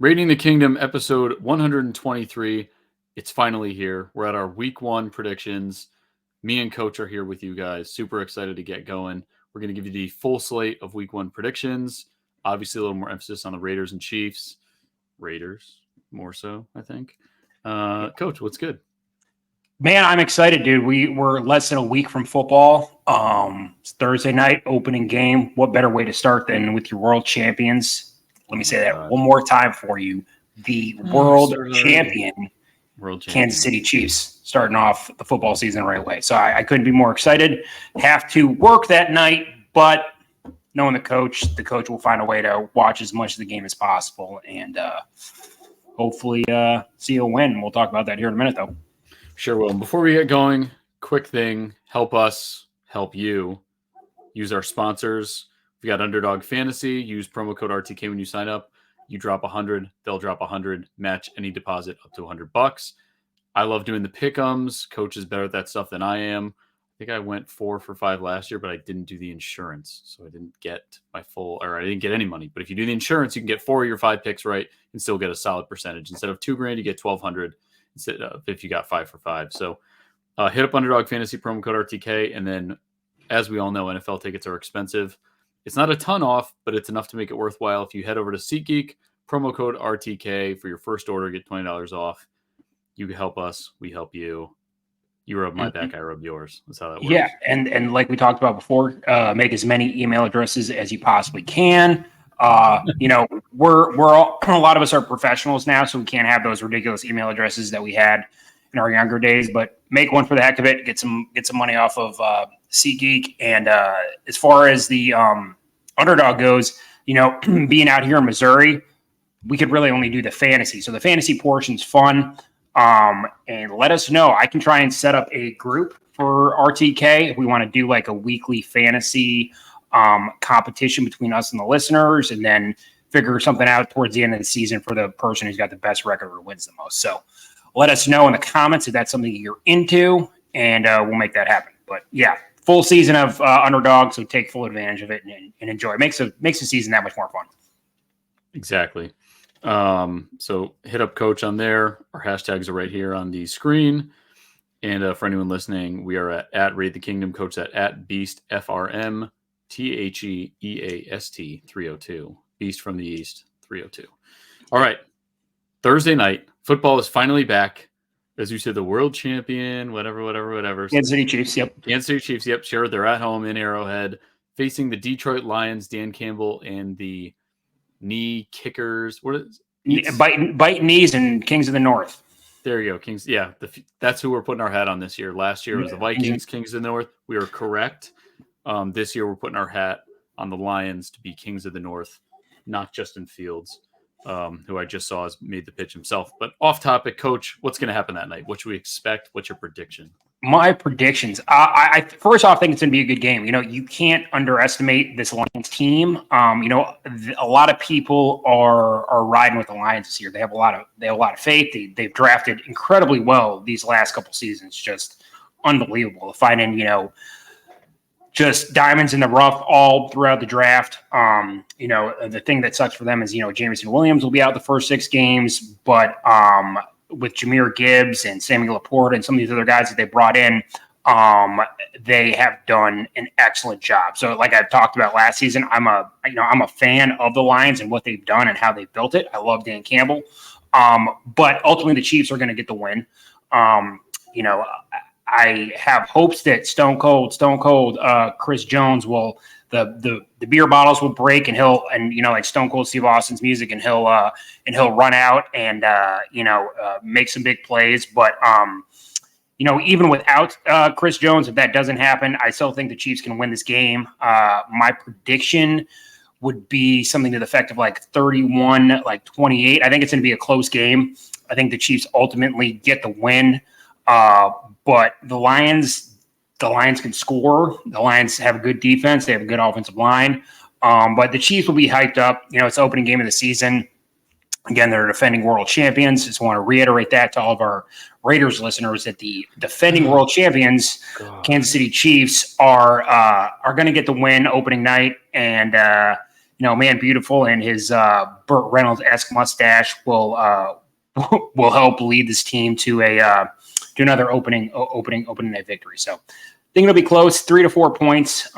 Raiding the Kingdom, episode 123. It's finally here. We're at our week one predictions. Me and Coach are here with you guys. Super excited to get going. We're going to give you the full slate of week one predictions. Obviously, a little more emphasis on the Raiders and Chiefs. Raiders, more so, I think. Coach, what's good? Man, I'm excited, dude. We're less than a week from football. It's Thursday night, opening game. What better way to start than with your world champions? Let me say that one more time for you. The world champion, Kansas City Chiefs, starting off the football season the right way. So I couldn't be more excited. Have to work that night, but knowing the coach will find a way to watch as much of the game as possible and hopefully see a win. We'll talk about that here in a minute, though. Sure will. Before we get going, quick thing, help us help you. Use our sponsors. We got Underdog Fantasy. Use promo code RTK when you sign up. You drop 100, they'll drop 100. Match any deposit up to $100. I love doing the pick'ems. Coach is better at that stuff than I am. I think I went 4 for 5 last year, but I didn't do the insurance, so I didn't get I didn't get any money. But if you do the insurance, you can get 4 of your 5 picks right and still get a solid percentage. Instead of $2,000, you get $1,200. Instead of if you got 5 for 5. So hit up Underdog Fantasy, promo code RTK, and then as we all know, NFL tickets are expensive. It's not a ton off, but it's enough to make it worthwhile. If you head over to SeatGeek, promo code RTK for your first order, get $20 off. You help us, we help you. You rub my back, I rub yours. That's how that works. Yeah, and like we talked about before, make as many email addresses as you possibly can. We're all, a lot of us are professionals now, so we can't have those ridiculous email addresses that we had in our younger days. But make one for the heck of it. Get some money off of SeatGeek. And as far as the Underdog goes, being out here in Missouri, we could really only do the fantasy. So the fantasy portion's fun. And let us know. I can try and set up a group for RTK if we want to do like a weekly fantasy competition between us and the listeners, and then figure something out towards the end of the season for the person who's got the best record or wins the most. So let us know in the comments if that's something you're into, and we'll make that happen. But yeah, full season of Underdog, so take full advantage of it and enjoy. It makes the season that much more fun. Exactly. So hit up Coach on there. Our hashtags are right here on the screen. And for anyone listening, we are at Raid the Kingdom. Coach at Beast FRM. THEEAST 302. Beast from the East 302. All right. Thursday night. Football is finally back. As you said, the world champion, whatever. Kansas City Chiefs, yep. Kansas City Chiefs, yep. Sure, they're at home in Arrowhead, facing the Detroit Lions, Dan Campbell, and the knee kickers. What is bite knees and Kings of the North. There you go. Kings. Yeah. That's who we're putting our hat on this year. Last year was the Vikings, Kings of the North. We were correct. This year, we're putting our hat on the Lions to be Kings of the North, not Justin Fields, who I just saw has made the pitch himself. But off topic, Coach, what's going to happen that night? What should we expect? What's your prediction? My predictions. I first off think it's going to be a good game. You can't underestimate this Lions team. A lot of people are riding with the Lions this year. They have a lot of faith. They've drafted incredibly well these last couple seasons. Just unbelievable. Finding just diamonds in the rough all throughout the draft. The thing that sucks for them is, Jameson Williams will be out the first 6 games, but with Jahmyr Gibbs and Samuel Laporte and some of these other guys that they brought in, they have done an excellent job. So like I've talked about last season, I'm a fan of the Lions and what they've done and how they built it. I love Dan Campbell. But ultimately the Chiefs are going to get the win. I have hopes that Stone Cold Chris Jones will the beer bottles will break and he'll like Stone Cold Steve Austin's music and he'll run out and make some big plays. But even without Chris Jones, if that doesn't happen, I still think the Chiefs can win this game. My prediction would be something to the effect of like 31, like 28. I think it's going to be a close game. I think the Chiefs ultimately get the win. But the Lions can score. The Lions have a good defense. They have a good offensive line. But the Chiefs will be hyped up. It's the opening game of the season. Again, they're defending world champions. Just want to reiterate that to all of our Raiders listeners that the defending world champions, Kansas City Chiefs, are going to get the win opening night. And Man Beautiful and his Burt Reynolds-esque mustache will help lead this team to another opening night victory. So I think it'll be close, 3 to 4 points.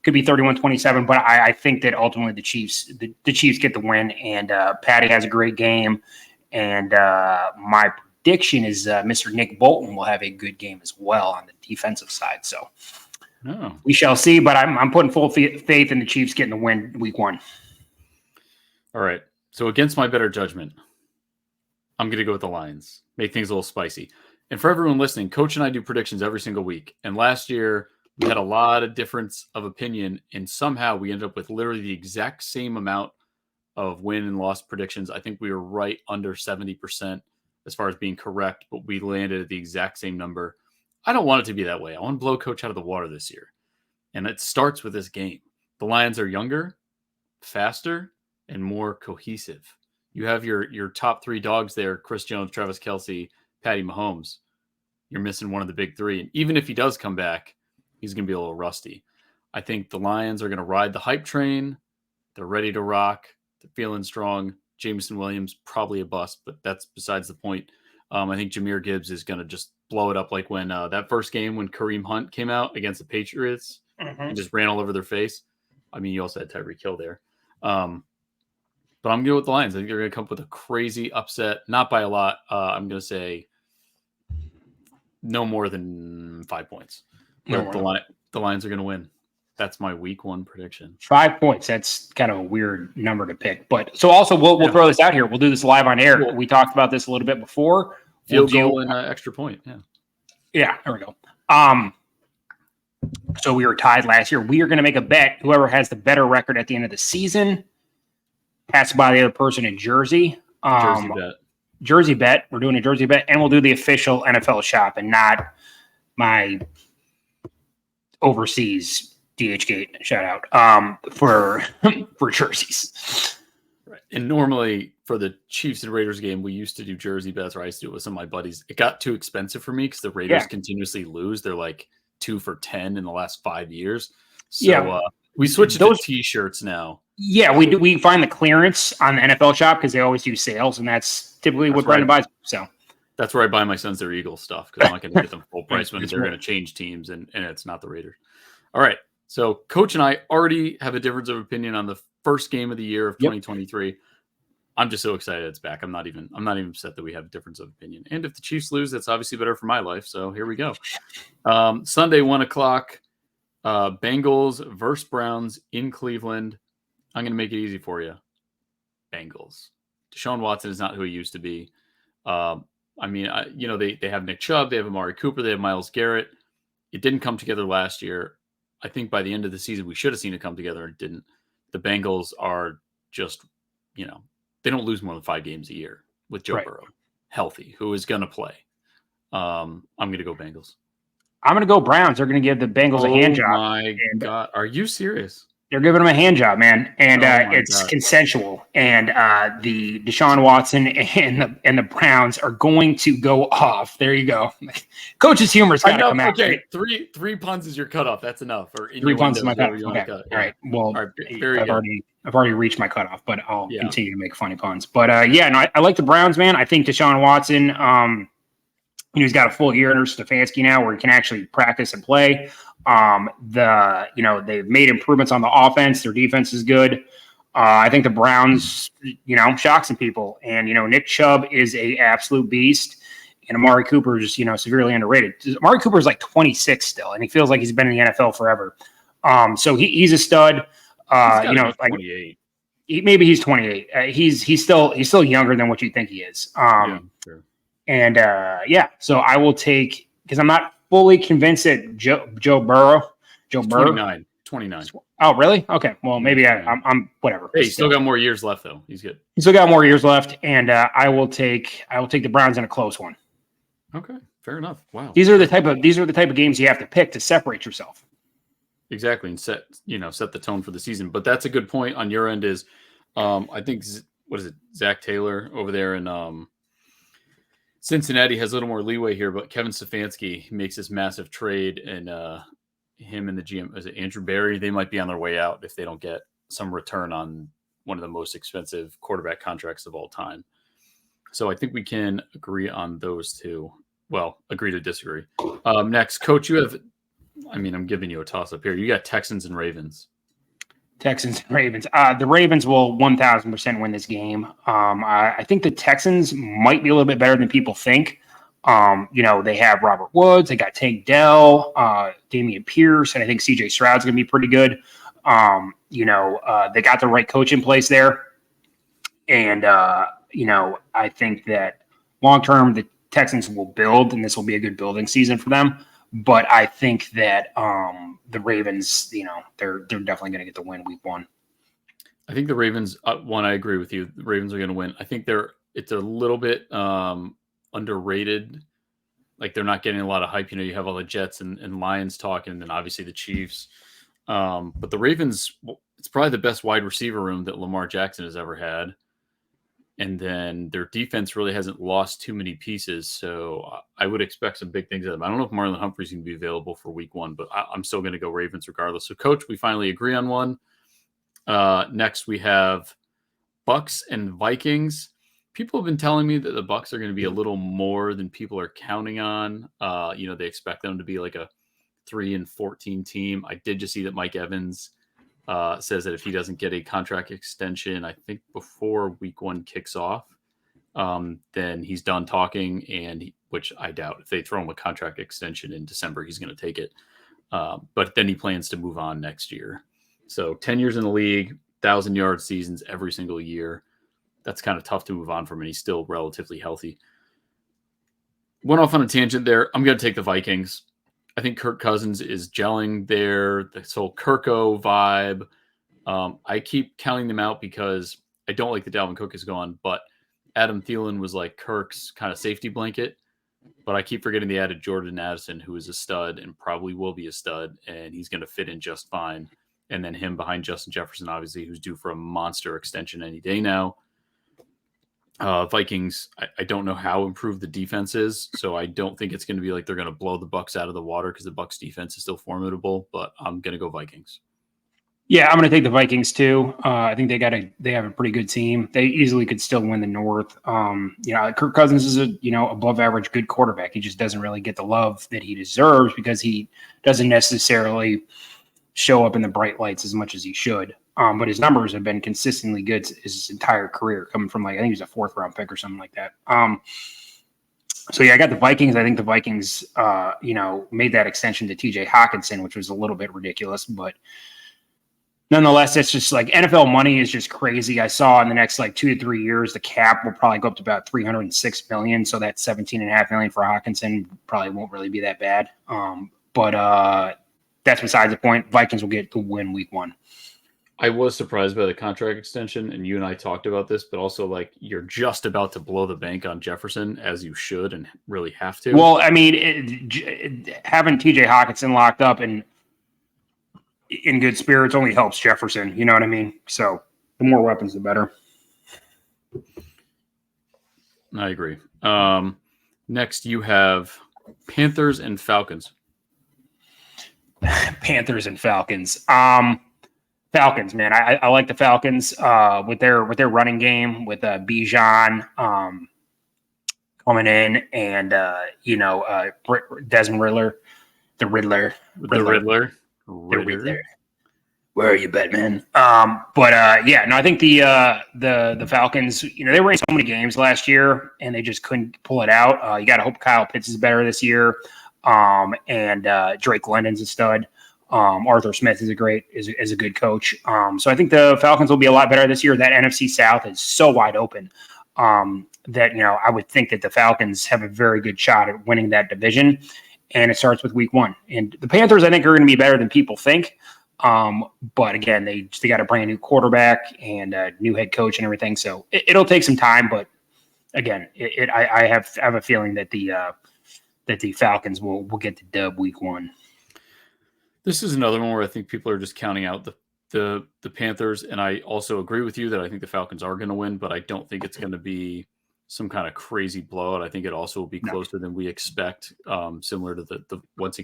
Could be 31-27, but I think that ultimately the Chiefs get the win, and Patty has a great game. And my prediction is Mr. Nick Bolton will have a good game as well on the defensive side. So we shall see, but I'm putting full faith in the Chiefs getting the win week 1. All right. So against my better judgment, I'm going to go with the Lions. Make things a little spicy. And for everyone listening, Coach and I do predictions every single week. And last year, we had a lot of difference of opinion, and somehow we ended up with literally the exact same amount of win and loss predictions. I think we were right under 70% as far as being correct, but we landed at the exact same number. I don't want it to be that way. I want to blow Coach out of the water this year. And it starts with this game. The Lions are younger, faster, and more cohesive. You have your top 3 dogs there, Chris Jones, Travis Kelce, Patty Mahomes. You're missing one of the big 3. And even if he does come back, he's going to be a little rusty. I think the Lions are going to ride the hype train. They're ready to rock. They're feeling strong. Jameson Williams, probably a bust, but that's besides the point. I think Jahmyr Gibbs is going to just blow it up like when that first game when Kareem Hunt came out against the Patriots and just ran all over their face. I mean, you also had Tyreek Hill there. But I'm going to go with the Lions. I think they're going to come up with a crazy upset, not by a lot. I'm going to say no more than 5 points. But the Lions are going to win. That's my week 1 prediction. 5 points. That's kind of a weird number to pick. But so also we'll throw this out here. We'll do this live on air. Cool. We talked about this a little bit before. Field goal and extra point. Yeah. There we go. So we were tied last year. We are going to make a bet. Whoever has the better record at the end of the season has to buy the other person a jersey. Jersey bet. We're doing a jersey bet, and we'll do the official NFL shop and not my overseas DHgate shout out for jerseys. Right. And normally for the Chiefs and Raiders game, we used to do jersey bets, or I used to do it with some of my buddies. It got too expensive for me because the Raiders continuously lose. They're like 2 for 10 in the last 5 years. So we switched to t-shirts now. Yeah, we do. We find the clearance on the NFL shop because they always do sales, and that's typically what Brendan buys. So that's where I buy my Sons their Eagles stuff because I'm not going to get them full price when they're going to change teams, and it's not the Raiders. All right. So Coach and I already have a difference of opinion on the first game of the year of 2023. I'm just so excited it's back. I'm not even upset that we have a difference of opinion. And if the Chiefs lose, that's obviously better for my life. So here we go. Sunday, 1:00, Bengals versus Browns in Cleveland. I'm going to make it easy for you. Bengals. Deshaun Watson is not who he used to be. They have Nick Chubb, they have Amari Cooper, they have Myles Garrett. It didn't come together last year. I think by the end of the season, we should have seen it come together. It didn't. The Bengals are just, they don't lose more than 5 games a year with Joe Burrow, healthy, who is going to play. I'm going to go Bengals. I'm going to go Browns. They're going to give the Bengals a hand job. Oh, my God. Are you serious? They're giving him a hand job, man, and it's consensual. And the Deshaun Watson and the Browns are going to go off. There you go. Coach's humor's got to come out. Okay, three puns is your cutoff. That's enough. Or 3 puns is my cutoff. Okay. All right. Well, I've already reached my cutoff, but I'll continue to make funny puns. But I like the Browns, man. I think Deshaun Watson. He's got a full year under Stefanski now, where he can actually practice and play. They've made improvements on the offense. Their defense is good. I think the Browns, shock some people. And, Nick Chubb is a absolute beast. And Amari Cooper is, severely underrated. Amari Cooper is like 26 still, and he feels like he's been in the NFL forever. So he's a stud. Like 28. Maybe he's 28. He's still younger than what you think he is. Sure. And so I will take, because I'm not fully convinced that Joe Burrow. 29. Oh, really? Okay. Well, maybe I'm whatever. Hey, he's still got more years left, though. He's good. He's still got more years left, and I will take the Browns in a close one. Okay, fair enough. Wow. These are the type of games you have to pick to separate yourself. Exactly, and set the tone for the season. But that's a good point on your end. Is I think Zach Taylor over there in Cincinnati has a little more leeway here, but Kevin Stefanski makes this massive trade, and him and the GM, is it Andrew Berry? They might be on their way out if they don't get some return on one of the most expensive quarterback contracts of all time. So I think we can agree on those two. Well, agree to disagree. Next, Coach, you have, I'm giving you a toss up here. You got Texans and Ravens. Texans and Ravens. The Ravens will 1,000% win this game. I think the Texans might be a little bit better than people think. They have Robert Woods, they got Tank Dell, Damian Pierce, and I think CJ Stroud's going to be pretty good. They got the right coach in place there. And, I think that long term, the Texans will build, and this will be a good building season for them. But I think that the Ravens, they're definitely going to get the win week 1. I think the Ravens, I agree with you. The Ravens are going to win. I think it's a little bit underrated. Like, they're not getting a lot of hype. You have all the Jets and Lions talking, and then obviously the Chiefs. But the Ravens, it's probably the best wide receiver room that Lamar Jackson has ever had. And then their defense really hasn't lost too many pieces. So I would expect some big things out of them. I don't know if Marlon Humphrey's going to be available for week 1, but I'm still going to go Ravens regardless. So, Coach, we finally agree on one. Next, we have Bucks and Vikings. People have been telling me that the Bucks are going to be a little more than people are counting on. They expect them to be like a 3-14 team. I did just see that Mike Evans says that if he doesn't get a contract extension, I think before week 1 kicks off, then he's done talking, which I doubt. If they throw him a contract extension in December, he's going to take it. But then he plans to move on next year. So 10 years in the league, 1,000-yard seasons every single year. That's kind of tough to move on from, and he's still relatively healthy. Went off on a tangent there. I'm going to take the Vikings. I think Kirk Cousins is gelling there. This whole Kirko vibe. I keep counting them out because I don't like that Dalvin Cook is gone, but Adam Thielen was like Kirk's kind of safety blanket. But I keep forgetting they added Jordan Addison, who is a stud and probably will be a stud, and he's going to fit in just fine. And then him behind Justin Jefferson, obviously, who's due for a monster extension any day now. Vikings, I don't know how improved the defense is, so I don't think it's going to be like they're going to blow the Bucks out of the water because the Bucks defense is still formidable, but I'm going to go Vikings. Yeah, I'm going to take the Vikings too. I think they have a pretty good team. They easily could still win the North. Kirk Cousins is above average good quarterback. He just doesn't really get the love that he deserves because he doesn't necessarily show up in the bright lights as much as he should. But his numbers have been consistently good his entire career, coming from I think he was a 4th-round pick or something like that. I got the Vikings. I think the Vikings, made that extension to TJ Hawkinson, which was a little bit ridiculous, but nonetheless, it's just like NFL money is just crazy. I saw in the next 2 to 3 years, the cap will probably go up to about $306 million. So that $17.5 million for Hawkinson probably won't really be that bad. But that's besides the point. Vikings will get the win week 1. I was surprised by the contract extension, and you and I talked about this, but also you're just about to blow the bank on Jefferson, as you should and really have to. Well, having TJ Hawkinson locked up and in good spirits only helps Jefferson. You know what I mean? So the more weapons, the better. I agree. Next, you have Panthers and Falcons. Panthers and Falcons. Falcons, man. I like the Falcons with their running game with Bijan coming in and Desmond Riddler, the Riddler. Where are you, Batman? I think the Falcons, they were in so many games last year and they just couldn't pull it out. You got to hope Kyle Pitts is better this year. And Drake London's a stud. Arthur Smith is a good coach. So I think the Falcons will be a lot better this year. That NFC South is so wide open that I would think that the Falcons have a very good shot at winning that division. And it starts with week 1. And the Panthers, I think, are going to be better than people think. But again, they got a brand new quarterback and a new head coach and everything. So it'll take some time. But again, I have a feeling that the Falcons will get the dub week 1. This is another one where I think people are just counting out the Panthers, and I also agree with you that I think the Falcons are going to win, but I don't think it's going to be some kind of crazy blowout. I think it also will be closer than we expect, similar to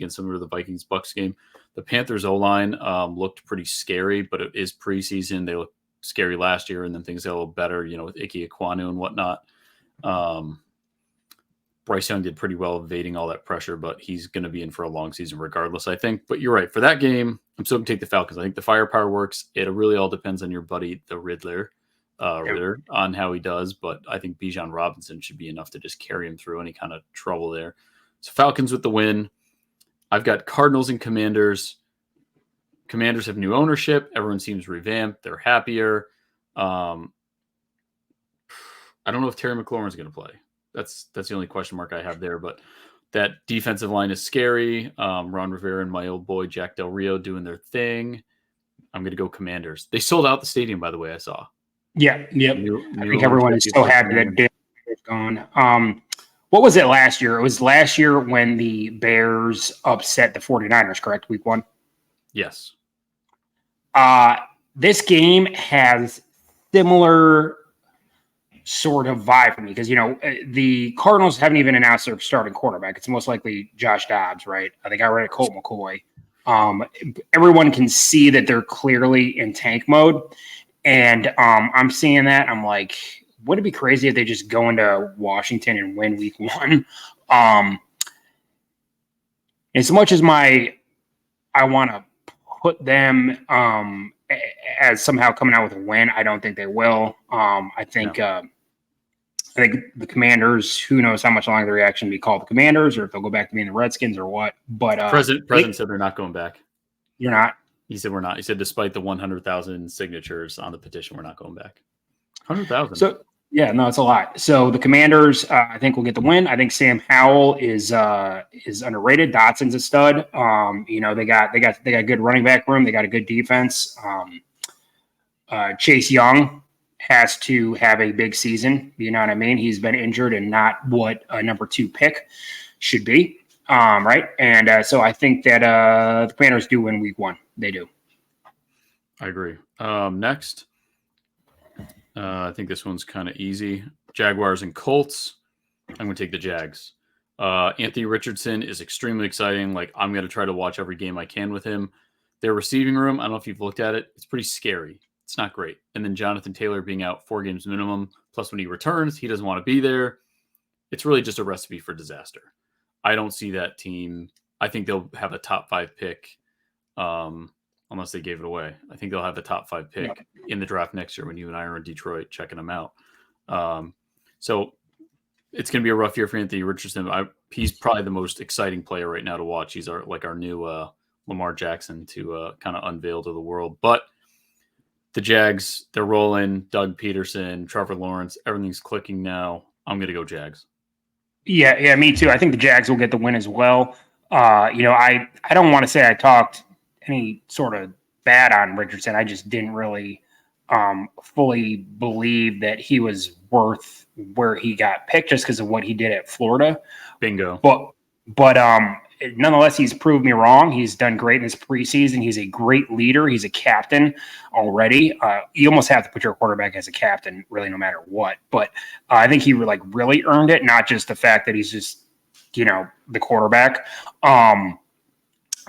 similar to the Vikings-Bucks game. The Panthers O-line looked pretty scary, but it is preseason. They looked scary last year, and then things got a little better, with Ike Ekwonu and whatnot. Bryce Young did pretty well evading all that pressure, but he's going to be in for a long season regardless, I think. But you're right. For that game, I'm still going to take the Falcons. I think the firepower works. It really all depends on your buddy, the Ritter, on how he does. But I think Bijan Robinson should be enough to just carry him through any kind of trouble there. So Falcons with the win. I've got Cardinals and Commanders. Commanders have new ownership. Everyone seems revamped. They're happier. I don't know if Terry McLaurin's going to play. That's the only question mark I have there. But that defensive line is scary. Ron Rivera and my old boy Jack Del Rio doing their thing. I'm going to go Commanders. They sold out the stadium, by the way. I saw. Yeah, yep. I think everyone is so happy that Dan's gone. What was it last year? It was last year when the Bears upset the 49ers, correct? Week 1? Yes. This game has similar sort of vibe for me because, the Cardinals haven't even announced their starting quarterback. It's most likely Josh Dobbs, right? I think I read Colt McCoy. Everyone can see that they're clearly in tank mode. And I'm seeing that. I'm like, would it be crazy if they just go into Washington and win week 1? As much as I want to put them as somehow coming out with a win, I don't think they will. I think the Commanders, who knows how much longer the reaction will be called the Commanders or if they'll go back to being the Redskins or what. But President said they're not going back. You're not? He said we're not. He said despite the 100,000 signatures on the petition, we're not going back. 100,000. So yeah, no, it's a lot. So the Commanders, I think will get the win. I think Sam Howell is underrated. Dotson's a stud. They got good running back room. They got a good defense. Chase Young has to have a big season. You know what I mean? He's been injured and not what a number 2 pick should be. Right. And so I think that the Commanders do win week 1. They do. I agree. Next, I think this one's kind of easy. Jaguars and Colts. I'm going to take the Jags. Anthony Richardson is extremely exciting. Like, I'm going to try to watch every game I can with him. Their receiving room, I don't know if you've looked at it. It's pretty scary. It's not great. And then Jonathan Taylor being out 4 games minimum. Plus, when he returns, he doesn't want to be there. It's really just a recipe for disaster. I don't see that team. I think they'll have a top 5 pick, unless they gave it away. I think they'll have a top 5 pick in the draft next year when you and I are in Detroit checking them out. So it's going to be a rough year for Anthony Richardson. He's probably the most exciting player right now to watch. He's our new Lamar Jackson to kind of unveil to the world. But the Jags, they're rolling. Doug Peterson, Trevor Lawrence, everything's clicking now. I'm going to go Jags. Yeah, me too. I think the Jags will get the win as well. I don't want to say I talked any sort of bad on Richardson. I just didn't really fully believe that he was worth where he got picked just because of what he did at Florida. Bingo. But nonetheless, he's proved me wrong. He's done great in this preseason. He's a great leader. He's a captain already. You almost have to put your quarterback as a captain, really, no matter what. But I think he really earned it, not just the fact that he's just, the quarterback.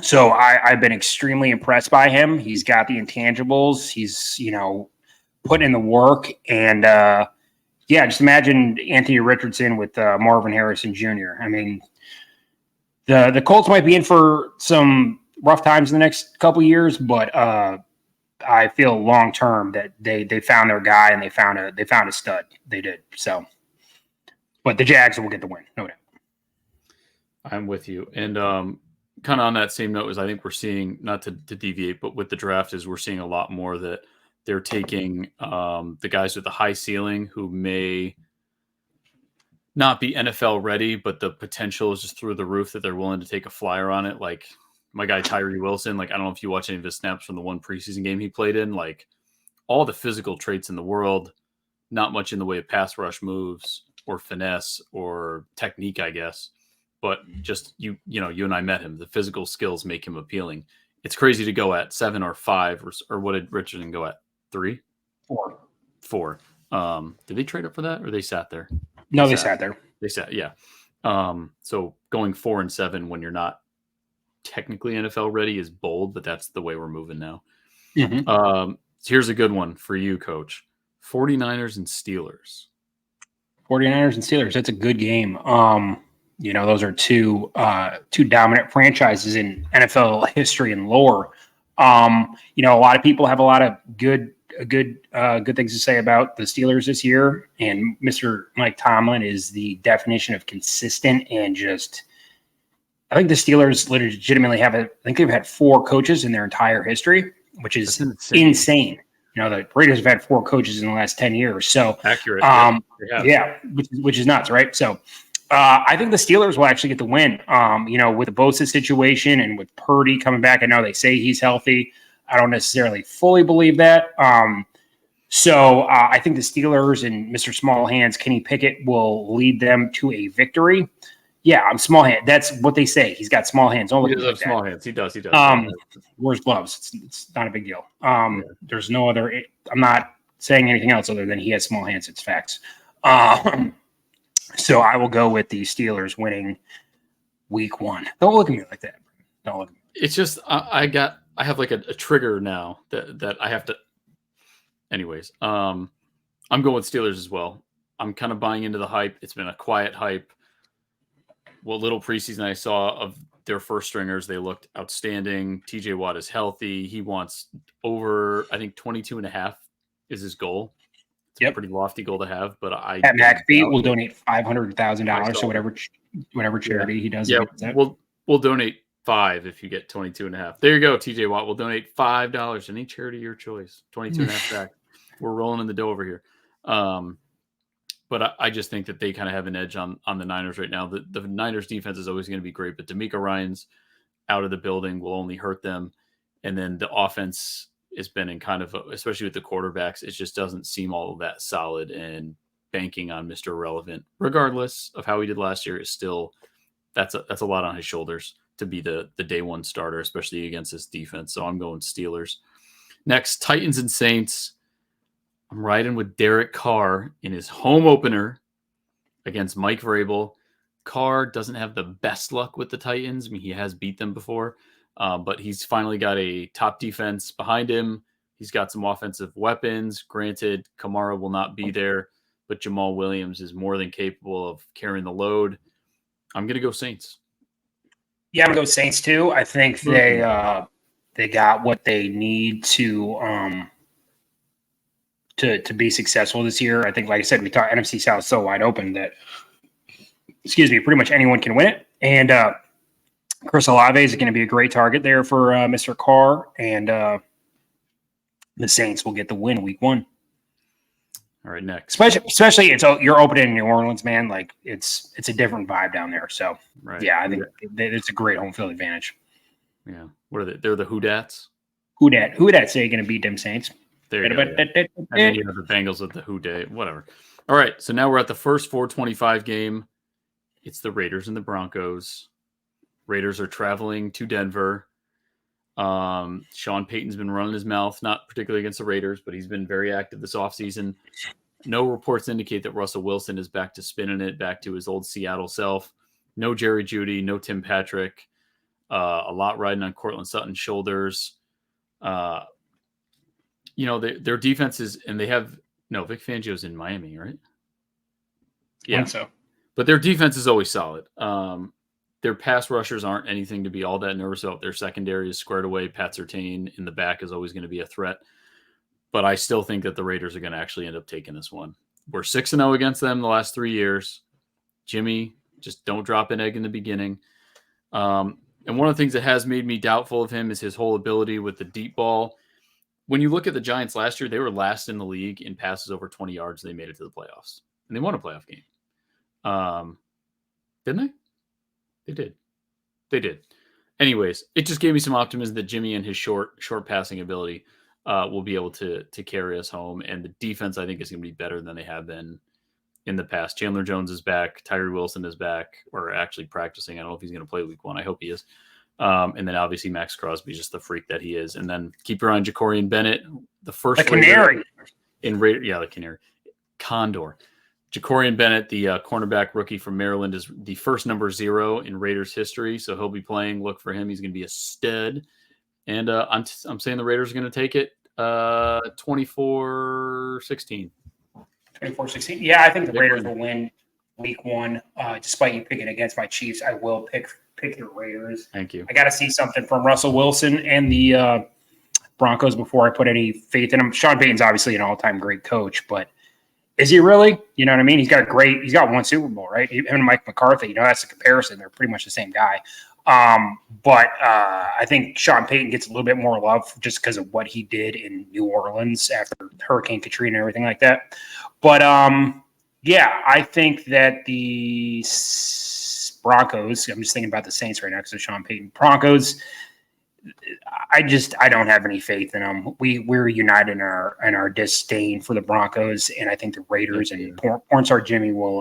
So I've been extremely impressed by him. He's got the intangibles. He's, putting in the work. And, just imagine Anthony Richardson with Marvin Harrison Jr. I mean, the Colts might be in for some rough times in the next couple of years, but I feel long term that they found their guy and they found a stud. They did. So, but the Jags will get the win, no doubt. I'm with you. And kind of on that same note, is I think we're seeing, not to deviate, but with the draft is we're seeing a lot more that they're taking the guys with the high ceiling who may not be NFL ready, but the potential is just through the roof that they're willing to take a flyer on it. Like my guy Tyree Wilson, I don't know if you watch any of his snaps from the one preseason game he played in, all the physical traits in the world, not much in the way of pass rush moves or finesse or technique, I guess. But just you and I met him. The physical skills make him appealing. It's crazy to go at 7 or 5 or what did Richardson go at? 3? 4. Did they trade up for that or they sat there? No, they sat there. They sat, yeah. So going 4-7 when you're not technically NFL ready is bold, but that's the way we're moving now. So here's a good one for you, Coach. 49ers and Steelers. 49ers and Steelers. That's a good game. Those are two dominant franchises in NFL history and lore. A lot of people have a lot of good things to say about the Steelers this year, and Mr. Mike Tomlin is the definition of consistent and just. I think the Steelers legitimately I think they've had 4 coaches in their entire history, which is insane. The Raiders have had 4 coaches in the last 10 years. So accurate. Which is nuts, right? So I think the Steelers will actually get the win. With the Bosa situation and with Purdy coming back, I know they say he's healthy. I don't necessarily fully believe that. So I think the Steelers and Mr. Small Hands, Kenny Pickett, will lead them to a victory. Yeah, I'm small hand. That's what they say. He's got small hands. He does have small hands. He does. Wears gloves. It's not a big deal. There's no other. I'm not saying anything else other than he has small hands. It's facts. So I will go with the Steelers winning week 1. Don't look at me like that. Don't look at me. It's just I have like a trigger now that I have to. Anyways, I'm going with Steelers as well. I'm kind of buying into the hype. It's been a quiet hype. What little preseason I saw of their first stringers, they looked outstanding. TJ Watt is healthy. He wants over, I think 22.5 is his goal. It's a pretty lofty goal to have, but Pat McAfee will donate $500,000 to whatever charity he does. Yeah, we'll donate 5 if you get 22.5. There you go, TJ Watt. We'll donate $5 to any charity of your choice. 22.5 back. We're rolling in the dough over here. But I just think that they kind of have an edge on the Niners right now. The Niners defense is always going to be great, but DeMeco Ryans out of the building will only hurt them. And then the offense has been in kind of, especially with the quarterbacks, it just doesn't seem all that solid, and banking on Mr. Irrelevant, regardless of how he did last year, is still, that's a lot on his shoulders to be the day one starter, especially against this defense. So I'm going Steelers. Next, Titans and Saints. I'm riding with Derek Carr in his home opener against Mike Vrabel. Carr doesn't have the best luck with the Titans. I mean, he has beat them before, but he's finally got a top defense behind him. He's got some offensive weapons. Granted, Kamara will not be there, but Jamal Williams is more than capable of carrying the load. I'm going to go Saints. Yeah, I'm going to go Saints too. I think they got what they need to be successful this year. I think, like I said, we talked NFC South so wide open that, pretty much anyone can win it. And Chris Olave is going to be a great target there for Mr. Carr, and the Saints will get the win week 1. All right, next. Especially you're opening in New Orleans, man. Like it's a different vibe down there. So yeah, I think it's a great home field advantage. Yeah, what are they? They're the Whodats. Whodats say going to beat them Saints. There you go. Yeah. And then you have the Bengals with the Who Day, whatever. All right, so now we're at the first 425 game. It's the Raiders and the Broncos. Raiders are traveling to Denver. Sean Payton's been running his mouth, not particularly against the Raiders, but he's been very active this offseason. No reports indicate that Russell Wilson is back to spinning it, back to his old Seattle self. No Jerry Jeudy, no Tim Patrick. A lot riding on Cortland Sutton's shoulders. Their defense is, and they have Vic Fangio's in Miami, right? Yeah, I think so. But their defense is always solid. Their pass rushers aren't anything to be all that nervous about. Their secondary is squared away. Pat Surtain in the back is always going to be a threat. But I still think that the Raiders are going to actually end up taking this one. We're 6-0 against them the last 3 years. Jimmy, just don't drop an egg in the beginning. And one of the things that has made me doubtful of him is his whole ability with the deep ball. When you look at the Giants last year, they were last in the league in passes over 20 yards. They made it to the playoffs, and they won a playoff game. Didn't they? They did. Anyways, it just gave me some optimism that Jimmy and his short passing ability will be able to carry us home. And the defense, I think, is going to be better than they have been in the past. Chandler Jones is back. Tyree Wilson is back, or actually practicing. I don't know if he's going to play week 1. I hope he is. And then obviously Max Crosby, just the freak that he is. And then keep your eye on Jacorian Bennett, the first canary in Raider. Yeah, the canary. Condor. Jacorian Bennett, the cornerback rookie from Maryland, is the first number 0 in Raiders history, so he'll be playing. Look for him; he's going to be a stud. And I'm saying the Raiders are going to take it 24-16. 24-16. Yeah, I think the Raiders will win week 1. Despite you picking against my Chiefs, I will pick the Raiders. Thank you. I got to see something from Russell Wilson and the Broncos before I put any faith in him. Sean Payton's obviously an all-time great coach, but is he really? You know what I mean? He's got 1 Super Bowl, right? Him and Mike McCarthy, that's the comparison. They're pretty much the same guy. But I think Sean Payton gets a little bit more love just because of what he did in New Orleans after Hurricane Katrina and everything like that. But yeah, I think that the Broncos, I'm just thinking about the Saints right now because of Sean Payton. Broncos, I don't have any faith in them. We're united in our disdain for the Broncos, and I think the Raiders and Pornstar Jimmy will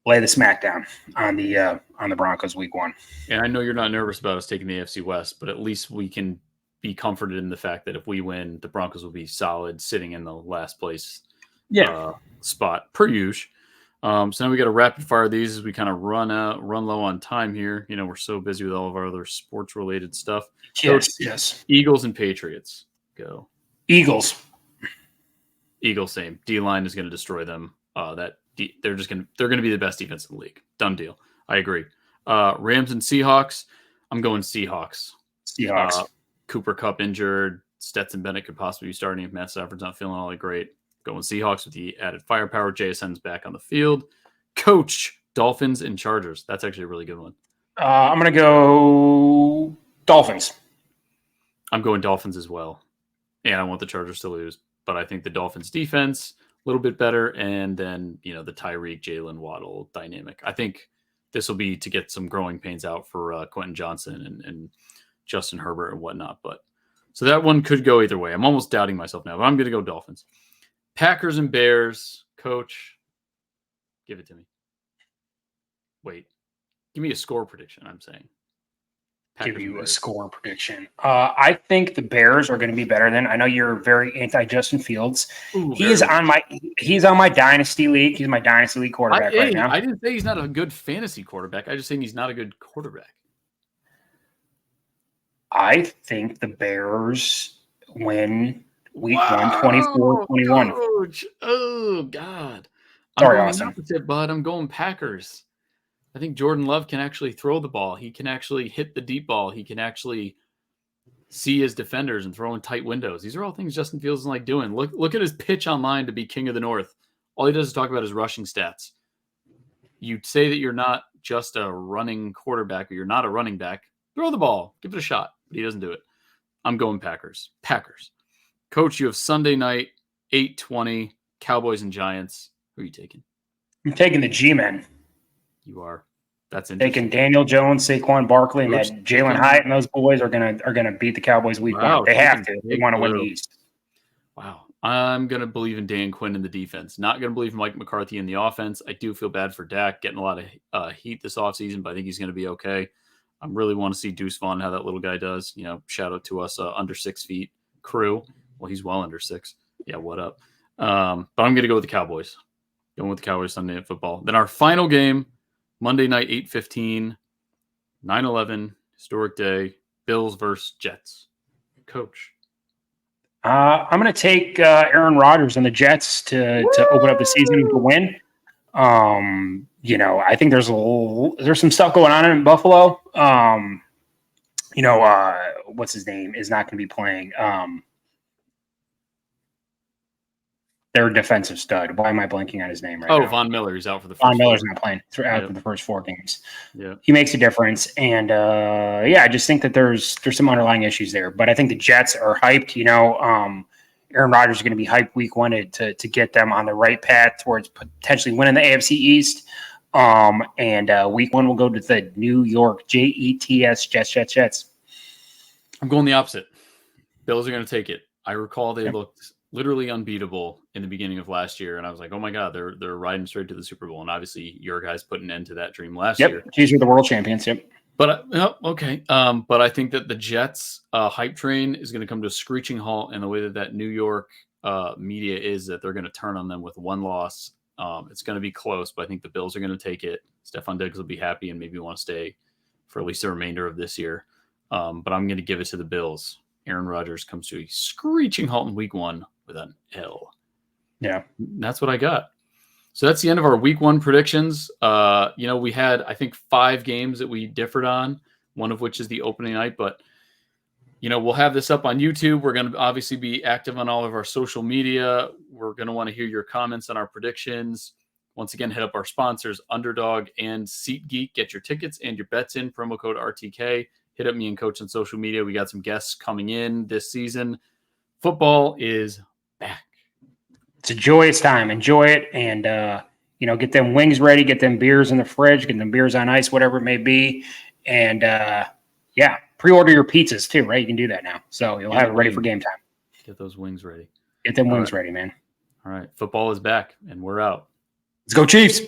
lay the smackdown on the Broncos week 1. And I know you're not nervous about us taking the AFC West, but at least we can be comforted in the fact that if we win, the Broncos will be solid, sitting in the last place spot per usual. So now we got to rapid fire these as we kind of run low on time here. We're so busy with all of our other sports related stuff. Yes. Eagles and Patriots. Go. Eagles, same. D-line is going to destroy them. They're going to be the best defense in the league. Done deal. I agree. Rams and Seahawks. I'm going Seahawks. Cooper Kupp injured. Stetson Bennett could possibly be starting if Matt Stafford's not feeling all that great. Going Seahawks with the added firepower. JSN's back on the field. Coach, Dolphins and Chargers. That's actually a really good one. I'm going to go Dolphins. I'm going Dolphins as well. And I want the Chargers to lose. But I think the Dolphins defense, a little bit better. And then, the Tyreek, Jalen Waddle dynamic. I think this will be to get some growing pains out for Quentin Johnson and Justin Herbert and whatnot. But so that one could go either way. I'm almost doubting myself now, but I'm going to go Dolphins. Packers and Bears. Coach, give it to me. Wait. Give me a score prediction, I'm saying. Give you a score prediction. I think the Bears are going to be better than. I know you're very anti Justin Fields. He's on my dynasty league. He's my dynasty league quarterback right now. I didn't say he's not a good fantasy quarterback. I just think he's not a good quarterback. I think the Bears win week 1, 24-21. Coach. Oh, God. Sorry, Austin. But I'm going Packers. I think Jordan Love can actually throw the ball. He can actually hit the deep ball. He can actually see his defenders and throw in tight windows. These are all things Justin Fields doesn't like doing. Look at his pitch online to be king of the North. All he does is talk about his rushing stats. You say that you're not just a running quarterback, or you're not a running back. Throw the ball. Give it a shot. But he doesn't do it. I'm going Packers. Coach, you have Sunday night, 8:20, Cowboys and Giants. Who are you taking? I'm taking the G-men. You are. That's interesting. Taking Daniel Jones, Saquon Barkley, and that Jalen Hyatt and those boys are gonna beat the Cowboys week 1. They have to. They want to win the East. Wow. I'm going to believe in Dan Quinn in the defense. Not going to believe in Mike McCarthy in the offense. I do feel bad for Dak getting a lot of heat this offseason, but I think he's going to be okay. I really want to see Deuce Vaughn, how that little guy does. Shout out to us under 6 feet crew. Well, he's well under 6. Yeah, what up? But I'm going to go with the Cowboys. Going with the Cowboys Sunday Night Football. Then our final game, Monday night, 8:15, 9/11, historic day, Bills versus Jets. Coach. I'm going to take Aaron Rodgers and the Jets to open up the season to win. I think there's some stuff going on in Buffalo. What's his name is not going to be playing. Their defensive stud. Why am I blanking on his name right now? Von Miller. He's out for the first. Von Miller's not playing after the first 4 games. Yeah, he makes a difference, and I just think that there's some underlying issues there. But I think the Jets are hyped. Aaron Rodgers is going to be hyped week 1 to get them on the right path towards potentially winning the AFC East. And week 1 will go to the New York Jets. Jets. I'm going the opposite. Bills are going to take it. I recall they looked literally unbeatable in the beginning of last year, and I was like, oh my God, they're riding straight to the Super Bowl. And obviously your guys put an end to that dream last year. These were the world champions. But okay. But I think that the Jets hype train is going to come to a screeching halt, and the way that New York media is that they're going to turn on them with one loss. It's going to be close, but I think the Bills are going to take it. Stephon Diggs will be happy and maybe want to stay for at least the remainder of this year. But I'm going to give it to the Bills. Aaron Rodgers comes to a screeching halt in week 1 with an L. Yeah. That's what I got. So that's the end of our week 1 predictions. We had, I think, 5 games that we differed on, one of which is the opening night. But, we'll have this up on YouTube. We're going to obviously be active on all of our social media. We're going to want to hear your comments on our predictions. Once again, hit up our sponsors, Underdog and SeatGeek. Get your tickets and your bets in. Promo code RTK. Hit up me and Coach on social media. We got some guests coming in this season. Football is back. It's a joyous time. Enjoy it. And, get them wings ready, get them beers in the fridge, get them beers on ice, whatever it may be. And, pre-order your pizzas too, right? You can do that now. So you'll have it ready for game time. Get those wings ready. Get them wings ready, man. All right. Football is back, and we're out. Let's go Chiefs.